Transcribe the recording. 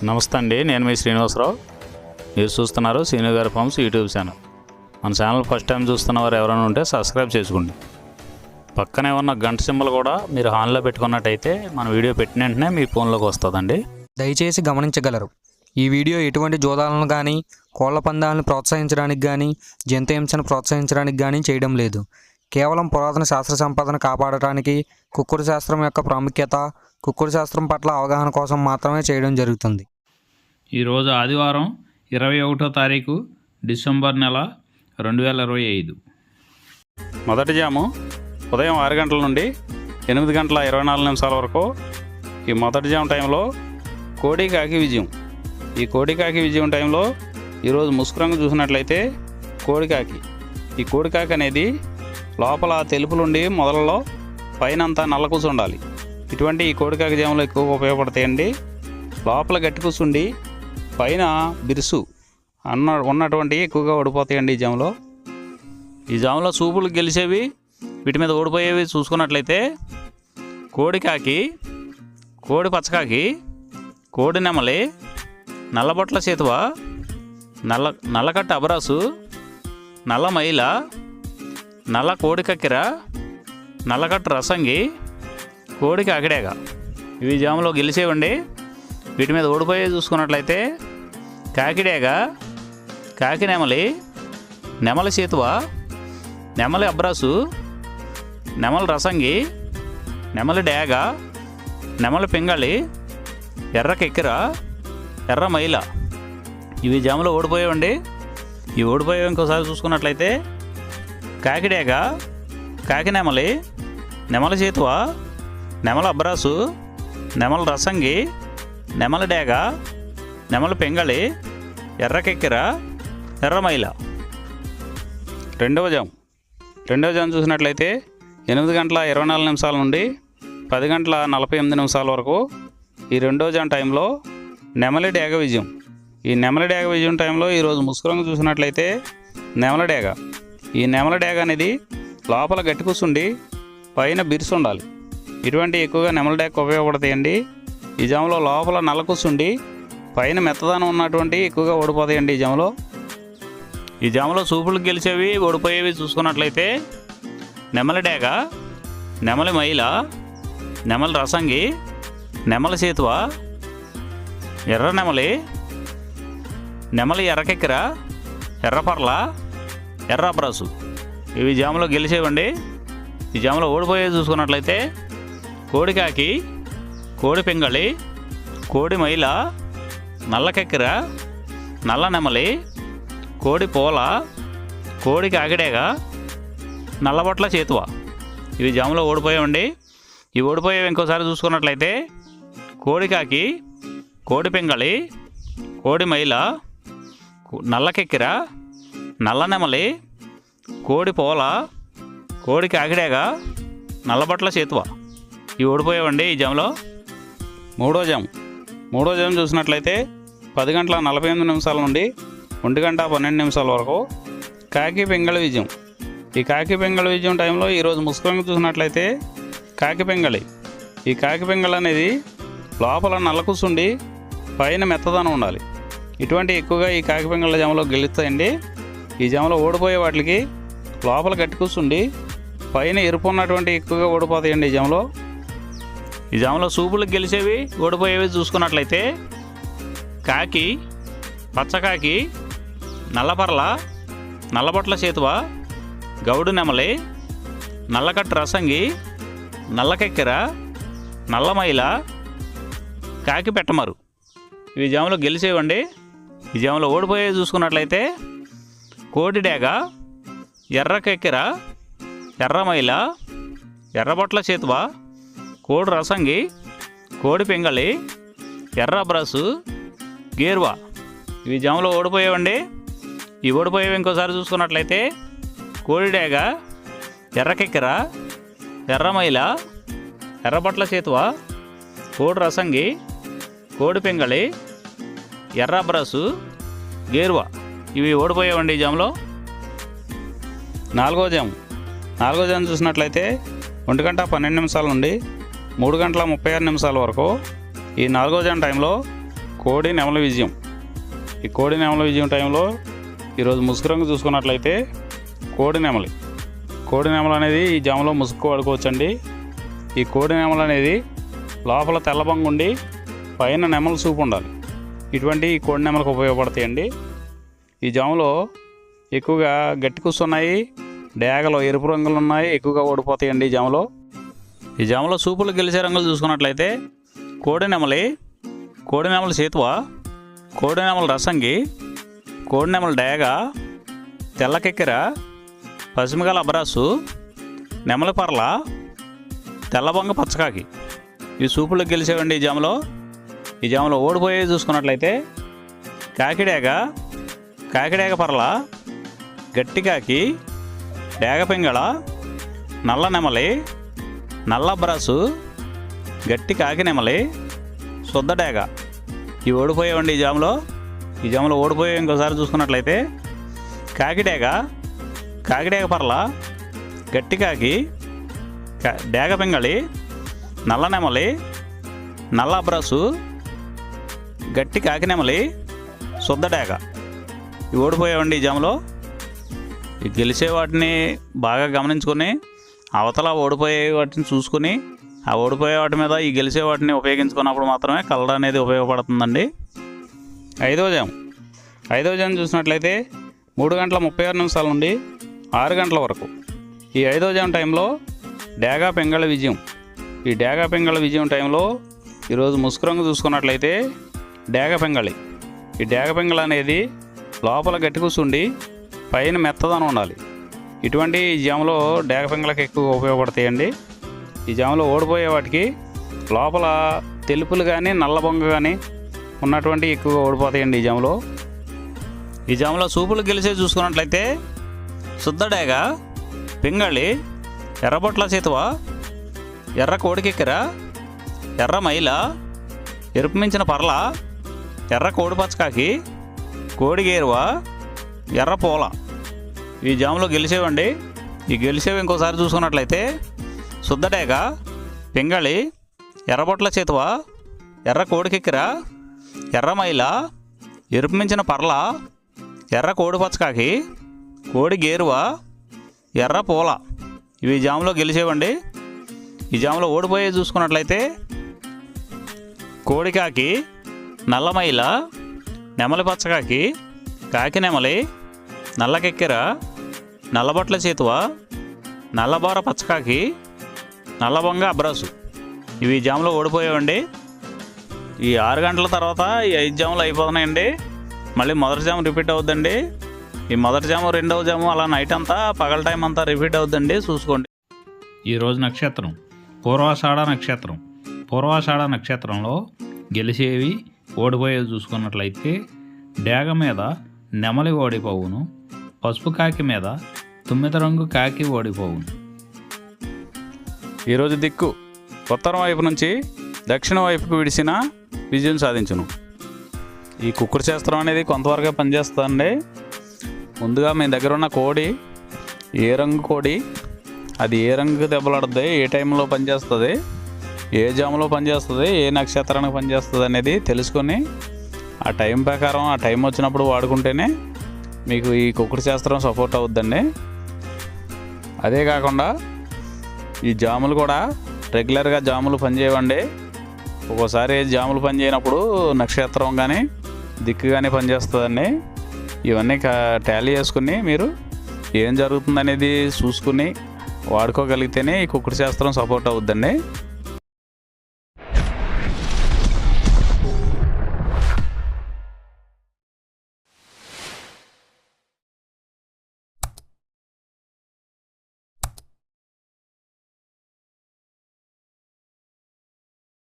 నమస్తే అండి, నేను మీ శ్రీనివాసరావు. మీరు చూస్తున్నారు శ్రీను గారి ఫార్మ్స్ యూట్యూబ్ ఛానల్. మన ఛానల్ ఫస్ట్ టైం చూస్తున్న వారు ఎవరైనా ఉంటే సబ్స్క్రైబ్ చేసుకోండి. పక్కనే ఉన్న గంట సింబల్ కూడా మీరు ఆన్లో పెట్టుకున్నట్టయితే మన వీడియో పెట్టిన వెంటనే మీ ఫోన్లోకి వస్తుందండి. దయచేసి గమనించగలరు, ఈ వీడియో ఎటువంటి జోదాలను కానీ కోళ్ల పందాలను ప్రోత్సహించడానికి కానీ జంతు హింసను ప్రోత్సహించడానికి కానీ చేయడం లేదు. కేవలం పురాతన శాస్త్ర సంపదను కాపాడటానికి, కుక్కుడు శాస్త్రం యొక్క ప్రాముఖ్యత, కుక్కుడు శాస్త్రం పట్ల అవగాహన కోసం మాత్రమే చేయడం జరుగుతుంది. ఈరోజు ఆదివారం 21వ తారీఖు డిసెంబర్ నెల 2025. మొదటి జాము ఉదయం 6 గంటల నుండి 8 గంటల 24 నిమిషాల వరకు. ఈ మొదటి జాము టైంలో కోడి కాకి విజయం. ఈ కోడి కాకి విజయం టైంలో ఈరోజు ముసుగు రంగు చూసినట్లయితే కోడికాకి. ఈ కోడికాకి అనేది లోపల తెలుపులుండి మొదలలో పైన అంతా నల్ల కూర్చుండాలి. ఇటువంటి ఈ కోడికాకి జాములు ఎక్కువగా ఉపయోగపడతాయండి. లోపల గట్టి కూర్చుండి పైన బిరుసు ఉన్నటువంటి ఎక్కువగా ఓడిపోతాయండి ఈ జాములో. ఈ జాములో సూపులు గెలిచేవి, వీటి మీద ఓడిపోయేవి చూసుకున్నట్లయితే కోడికాకి, కోడి పచ్చకాకి, కోడి నెమలి, నల్లబొట్ల చేతువ, నల్లకట్ట అబరాసు, నల్ల మైల, నల్ల కోడి కక్కెర, నల్లకట్ట రసంగి, కోడి కాకిడేగ. ఇవి జాములో గెలిచేవండి. వీటి మీద ఓడిపోయే చూసుకున్నట్లయితే కాకిడేగ, కాకి నెమలి, నెమలి చేతువ, నెమలి అబ్రాసు, నెమలి రసంగి, నెమలి డేగ, నెమలి పింగళి, ఎర్ర కెక్కెర, ఎర్ర మైల. ఇవి జాములో ఓడిపోయేవండి. ఇవి ఓడిపోయే ఇంకోసారి చూసుకున్నట్లయితే కాకిడేగ, కాకి నెమలి, నెమలి చేతువ, నెమలి అబ్రాసు, నెమలి రసంగి, నెమలి డేగ, నెమలి పింగళి, ఎర్ర కెక్కెర, ఎర్ర మైల. రెండవ జాము చూసినట్లయితే 8 గంటల 24 నిమిషాల నుండి 10 గంటల 48 నిమిషాల వరకు. ఈ రెండవ జాము టైంలో నెమలి డేగ విజయం. ఈ నెమలి డేగ విజయం టైంలో ఈరోజు ముసుగు రంగు చూసినట్లయితే నెమలి డేగ. ఈ నెమలి డేగ అనేది లోపల గట్టి కూర్చుండి పైన బిరుసు ఉండాలి. ఇటువంటి ఎక్కువగా నెమలి డేగ ఉపయోగపడతాయండి. ఈ జాములో లోపల నల్ల కూర్చుండి పైన మెత్తదానం ఉన్నటువంటి ఎక్కువగా ఓడిపోతాయండి ఈ జాములో. ఈ జాములో సూపులు గెలిచేవి, ఓడిపోయేవి చూసుకున్నట్లయితే నెమలి డేగ, నెమలి మైల, నెమలి రసంగి, నెమలి చేతువ, ఎర్ర నెమలి, నెమలి ఎర్రకెక్కెర, ఎర్రపర్ల, ఎర్ర అబ్రాసు. ఇవి జాములో గెలిచేవండి. ఈ జాములో ఓడిపోయేది చూసుకున్నట్లయితే కోడికాకి, కోడి పింగళి, కోడి మైల, నల్ల కెక్కెర, నల్ల నెమలి, కోడి పోల, కోడి కాకిడేగ, నల్లబొట్ల చేతువ. ఇవి జాములో ఓడిపోయావండి. ఇవి ఓడిపోయేవి ఇంకోసారి చూసుకున్నట్లయితే కోడికాకి, కోడి పింగళి, కోడి మైల, నల్ల కెక్కెర, నల్ల నెమలి, కోడి పోల, కోడి కాకిడేగ, నల్లబొట్ల చేతువ. ఇవి ఓడిపోయావండి ఈ జాములో. మూడో జాము చూసినట్లయితే 10 గంటల 48 నిమిషాల నుండి 1 గంట 12 నిమిషాల వరకు కాకి పింగళి విజయం. ఈ కాకి పింగళి విజయం టైంలో ఈరోజు ముసుగు రంగు చూసినట్లయితే కాకి పింగళి. ఈ కాకి పింగళి అనేది లోపల నల్ల కూర్చుండి పైన మెత్తదనం ఉండాలి. ఇటువంటి ఎక్కువగా ఈ కాకి పింగళ జాములో గెలుస్తాయండి. ఈ జాములో ఓడిపోయే వాటికి లోపల గట్టి కూర్చుండి పైన ఎరుపు ఉన్నటువంటి ఎక్కువగా ఓడిపోతాయండి ఈ జాములో. ఈ జాములో సూపులకు గెలిచేవి, ఓడిపోయేవి చూసుకున్నట్లయితే కాకి, పచ్చకాకి, నల్లపర్ల, నల్లబొట్ల చేతువ, గౌడు నెమలి, నల్లకట్టు రసంగి, నల్లకెక్కెర, నల్లమైల, కాకి పెట్టమరు. ఇవి జాములో గెలిచేవండి. ఈ జాములో ఓడిపోయేవి చూసుకున్నట్లయితే కోడి డేగ, ఎర్ర కెక్కెర, ఎర్రమైల, ఎర్రబొట్ల చేతువ, కోడి రసంగి, కోడి పింగళి, ఎర్ర బ్రసు, గేర్వా. ఇవి జాములో ఓడిపోయేవండి. ఈ ఓడిపోయేవి ఇంకోసారి చూసుకున్నట్లయితే కోడి డేగ, ఎర్ర కెక్కెర, ఎర్రమైల, ఎర్రబొట్ల చేతువ, కోడి రసంగి, కోడి పింగళి, ఎర్ర బ్రసు, గేర్వా. ఇవి ఓడిపోయేవండి ఈ జాములో. నాలుగో జాము చూసినట్లయితే 1 గంట 12 నిమిషాల నుండి 3 గంటల 36 నిమిషాల వరకు. ఈ 4వ జాము టైంలో కోడి నెమల విజయం. ఈ కోడి నెమల విజయం టైంలో ఈరోజు ముసుగు రంగు చూసుకున్నట్లయితే కోడి నెమలు అనేది ఈ జాములో ముసుగు వాడుకోవచ్చండి. ఈ కోడి నెమలు అనేది లోపల తెల్లబంగు ఉండి పైన నెమల సూపు ఉండాలి. ఇటువంటి ఈ కోడి నెమలకు ఉపయోగపడతాయండి. ఈ జాములో ఎక్కువగా గట్టి కూస్తున్నాయి, డేగలు ఎరుపు రంగులు ఉన్నాయి, ఎక్కువగా ఓడిపోతాయండి ఈ జాములో సూపులు గెలిచే రంగులు చూసుకున్నట్లయితే కోడి నెమలి సేతువ, కోడి నెమల రసంగి, కోడి నెమల డేగ, తెల్లకెక్కెర, పసిమిగల అబ్రాసు, నెమలి పర్ల, తెల్లబొంగ పచ్చకాకి. ఈ సూపులు గెలిచేవండి ఈ జాములో ఓడిపోయేవి చూసుకున్నట్లయితే కాకిడేగ పర్ల, గట్టి కాకి, డేగ పింగళ, నల్ల నెమలి, నల్ల అబ్రాసు, గట్టి కాకి నెమలి, శుద్ధ డేగ. ఇవి ఓడిపోయేవండి ఈ జాములో ఓడిపోయే ఇంకోసారి చూసుకున్నట్లయితే కాకిడేగ పర్ల, గట్టి కాకి, డేగ పింగళి, నల్ల నెమలి, నల్ల అబ్రాసు, గట్టి కాకి నెమలి, శుద్ధ డేగ. ఇవి ఓడిపోయేవండి ఈ జాములో. ఈ గెలిచే వాటిని బాగా గమనించుకొని అవతల ఓడిపోయే వాటిని చూసుకొని ఆ ఓడిపోయే వాటి మీద ఈ గెలిచే వాటిని ఉపయోగించుకున్నప్పుడు మాత్రమే కలర్ అనేది ఉపయోగపడుతుందండి. ఐదవ జాము చూసినట్లయితే 3:36 నుండి 6 గంటల వరకు. ఈ 5వ జాము టైంలో డేగా పింగళ విజయం. ఈ డేగా పింగళ విజయం టైంలో ఈరోజు ముసుగు రంగు చూసుకున్నట్లయితే డేగ పింగళి. ఈ డేగ పింగళ అనేది లోపల గట్టి కూసుండి పైన మెత్తదనం ఉండాలి. ఇటువంటి ఈ జాములో డేగ పింగళకి ఎక్కువ ఉపయోగపడతాయండి. ఈ జాములో ఓడిపోయే వాటికి లోపల తెలుపులు కానీ నల్ల బొంగ కానీ ఉన్నటువంటి ఎక్కువగా ఓడిపోతాయండి ఈ జాములో సూపులు గెలిచే చూసుకున్నట్లయితే శుద్ధ డేగ, పింగళి, ఎర్రబొట్ల చేతువ, ఎర్ర కోడికెక్కెర, ఎర్ర మైల, ఎరుపు మించిన పర్ల, ఎర్ర కోడి పచ్చకాకి, కోడి గేరువ, ఎర్ర పూల. ఈ జాములో గెలిచేవండి. ఈ గెలిచేవి ఇంకోసారి చూసుకున్నట్లయితే శుద్ధ డేగ, పింగళి, ఎర్రబొట్ల చేతువ, ఎర్ర కోడికెక్కెర, ఎర్ర మైల, ఎరుపు మించిన పర్ల, ఎర్ర కోడి పచ్చకాకి, కోడి గేరువ, ఎర్ర పూల. ఇవి జాములో గెలిచేవండి. ఈ జాములో ఓడిపోయే చూసుకున్నట్లయితే కోడికాకి, నల్లమైల, నెమలి పచ్చకాకి, కాకి నెమలి, నల్లకెక్కెర, నల్లబొట్ల చేతువ, నల్లబోర పచ్చకాకి, నల్లబొంగ అబ్రాసు. ఇవి జాములో ఓడిపోయావండి. ఈ 6 గంటల తర్వాత ఈ 5 జాములు అయిపోతున్నాయండి. మళ్ళీ మొదటి జాము రిపీట్ అవుద్దండి. ఈ మొదటి జాము, రెండవ జాము అలా నైట్ అంతా పగల టైం అంతా రిపీట్ అవుద్దండి, చూసుకోండి. ఈరోజు నక్షత్రం పూర్వాషాఢ నక్షత్రంలో గెలిచేవి ఓడిపోయేవి చూసుకున్నట్లయితే డేగ మీద నెమలి ఓడిపోవును, పసుపు కాకి మీద తుమ్మిద రంగు కాకి ఓడిపోవును. ఈరోజు దిక్కు ఉత్తరం వైపు నుంచి దక్షిణ వైపుకు విడిసిన విజయం సాధించును. ఈ కుక్కుడు శాస్త్రం అనేది కొంతవరకే పనిచేస్తుందండి. ముందుగా మీ దగ్గర ఉన్న కోడి ఏ రంగు కోడి, అది ఏ రంగు దెబ్బలాడుతుంది, ఏ టైంలో పనిచేస్తుంది, ఏ జాములో పనిచేస్తుంది, ఏ నక్షత్రానికి పనిచేస్తుంది అనేది తెలుసుకొని ఆ టైం ప్రకారం ఆ టైం వచ్చినప్పుడు వాడుకుంటేనే మీకు ఈ కుక్కుడు శాస్త్రం సపోర్ట్ అవుద్దండి. అదే కాకుండా ఈ జాములు కూడా రెగ్యులర్గా జాములు పనిచేయవండి. ఒక్కోసారి జాములు పనిచేయనప్పుడు నక్షత్రం కానీ దిక్కు కానీ పనిచేస్తుందండి. ఇవన్నీ టాలీ చేసుకుని మీరు ఏం జరుగుతుందనేది చూసుకుని వాడుకోగలిగితేనే ఈ కుక్కుడు శాస్త్రం సపోర్ట్ అవుద్దండి.